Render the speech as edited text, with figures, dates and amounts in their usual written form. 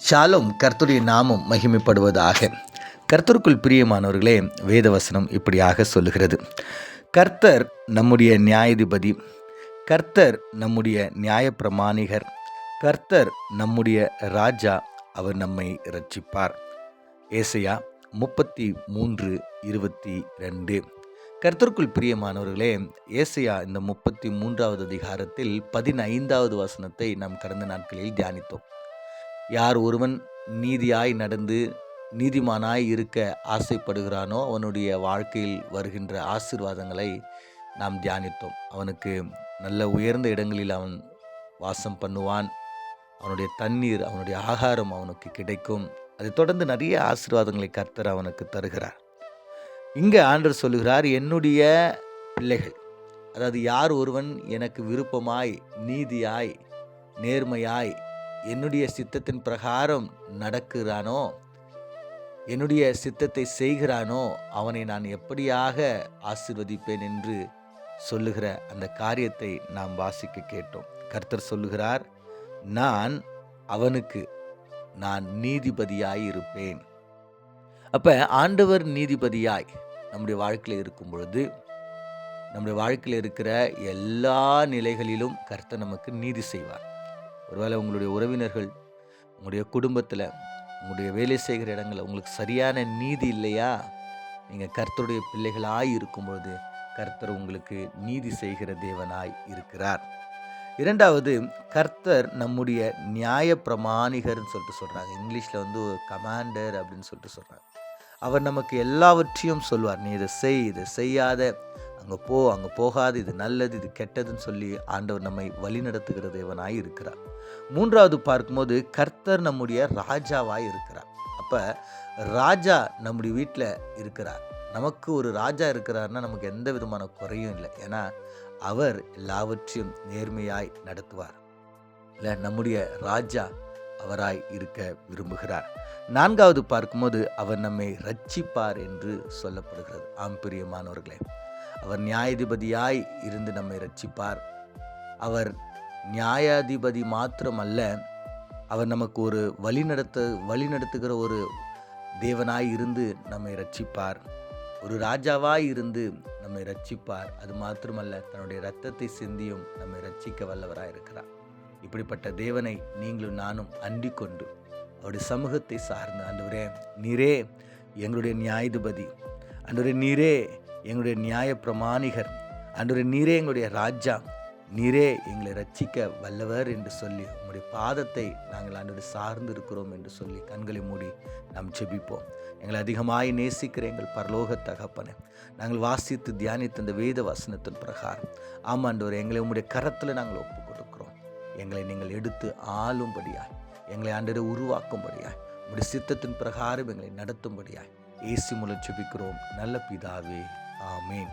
ஷாሎም. கர்த்தருடைய நாமம் மகிமைப்படுவதாக. கர்த்தருக்குள் பிரியமானவர்களே, வேதவசனம் இப்படியாக சொல்லுகிறது. கர்த்தர் நம்முடைய நியாயாதிபதி, கர்த்தர் நம்முடைய நியாயப்பிரமாணிகர், கர்த்தர் நம்முடைய ராஜா, அவர் நம்மை இரட்சிப்பார். ஏசாயா 33:22. கர்த்தருக்குள் பிரியமானவர்களே, ஏசாயா இந்த 33வது அதிகாரத்தில் 15வது வசனத்தை நாம் கடந்த நாட்களில் தியானித்தோம். யார் ஒருவன் நீதியாய் நடந்து நீதிமானாய் இருக்க ஆசைப்படுகிறானோ அவனுடைய வாழ்க்கையில் வருகின்ற ஆசீர்வாதங்களை நாம் தியானித்தோம். அவனுக்கு நல்ல உயர்ந்த இடங்களில் அவன் வாசம் பண்ணுவான். அவனுடைய தண்ணீர், அவனுடைய ஆகாரம் அவனுக்கு கிடைக்கும். அதை தொடர்ந்து நிறைய ஆசீர்வாதங்களை கர்த்தர் அவனுக்கு தருகிறார். இங்கே ஆண்டவர் சொல்லுகிறார், என்னுடைய பிள்ளைகள், அதாவது யார் ஒருவன் எனக்கு விருப்பமாய் நீதியாய் நேர்மையாய் என்னுடைய சித்தத்தின் பிரகாரம் நடக்கிறானோ, என்னுடைய சித்தத்தை செய்கிறானோ, அவனை நான் எப்படியாக ஆசீர்வதிப்பேன் என்று சொல்லுகிற அந்த காரியத்தை நாம் வாசிக்க கேட்டோம். கர்த்தர் சொல்லுகிறார், அவனுக்கு நான் நீதிபதியாய் இருப்பேன். அப்போ ஆண்டவர் நீதிபதியாய் நம்முடைய வாழ்க்கையில் இருக்கும் பொழுது, நம்முடைய வாழ்க்கையில் இருக்கிற எல்லா நிலைகளிலும் கர்த்தர் நமக்கு நீதி செய்வார். ஒருவேளை உங்களுடைய உறவினர்கள், உங்களுடைய குடும்பத்தில், உங்களுடைய வேலை செய்கிற இடங்களில் உங்களுக்கு சரியான நீதி இல்லையா? நீங்கள் கர்த்தருடைய பிள்ளைகளாய் இருக்கும்பொழுது கர்த்தர் உங்களுக்கு நீதி செய்கிற தேவனாய் இருக்கிறார். இரண்டாவது, கர்த்தர் நம்முடைய நியாய பிரமாணிகர்னு சொல்கிறாங்க. இங்கிலீஷில் கமாண்டர் அப்படின்னு சொல்கிறாங்க. அவர் நமக்கு எல்லாவற்றையும் சொல்வார். நீ இதை செய், இதை செய்யாத, அங்கே போ, அங்கே போகாது, இது நல்லது, இது கெட்டதுன்னு சொல்லி ஆண்டவர் நம்மை வழி நடத்துகிற தேவனாய் இருக்கிறார். மூன்றாவது பார்க்கும்போது கர்த்தர் நம்முடைய ராஜாவாய் இருக்கிறார். அப்போ ராஜா நம்முடைய வீட்டில் இருக்கிறார். நமக்கு ஒரு ராஜா இருக்கிறார்னா நமக்கு எந்த விதமான குறையும் இல்லை. ஏன்னா அவர் எல்லாவற்றையும் நேர்மையாய் நடத்துவார். இல்லை, நம்முடைய ராஜா அவராய் இருக்க விரும்புகிறார். நான்காவது பார்க்கும்போது அவர் நம்மை ரட்சிப்பார் என்று சொல்லப்படுகிறது. ஆம் பிரியமானவர்களே, அவர் நியாயாதிபதியாய் இருந்து நம்மை ரட்சிப்பார். அவர் நியாயாதிபதி மாத்திரமல்ல, அவர் நமக்கு ஒரு வழிநடத்துகிற ஒரு தேவனாய் இருந்து நம்மை ரட்சிப்பார். ஒரு ராஜாவாய் இருந்து நம்மை ரட்சிப்பார். அது மாத்திரமல்ல, தன்னுடைய இரத்தத்தை சிந்தியும் நம்மை ரட்சிக்க வல்லவராய் இருக்கிறார். இப்படிப்பட்ட தேவனை நீங்களும் நானும் அண்டிக் கொண்டு அவருடைய சமூகத்தை சார்ந்து, ஆண்டவரே நீரே எங்களுடைய நியாயாதிபதி, ஆண்டவரே நீரே எங்களுடைய நியாய பிரமாணிகர், ஆண்டவரே நீரே எங்களுடைய ராஜா, நீரே எங்களை ரட்சிக்க வல்லவர் என்று சொல்லி உங்களுடைய பாதத்தை நாங்கள் ஆண்டவரை சார்ந்து இருக்கிறோம் என்று சொல்லி கண்களை மூடி நாம் ஜெபிப்போம். எங்களை அதிகமாய் நேசிக்கிற எங்கள் பரலோக தகப்பனே, நாங்கள் வாசித்து தியானித்த இந்த வேத வசனத்தின் பிரகாரம் ஆமாண்டவர் எங்களை உங்களுடைய கரத்தில் நாங்கள் ஒப்பு கொடுக்கிறோம். எங்களை நீங்கள் எடுத்து ஆளும்படியாய், எங்களை ஆண்டவரை உருவாக்கும்படியாய், உங்களுடைய சித்தத்தின் பிரகாரம் எங்களை நடத்தும்படியாய் இயேசு மூலம் ஜெபிக்கிறோம் நல்ல பிதாவே, ஆமேன்.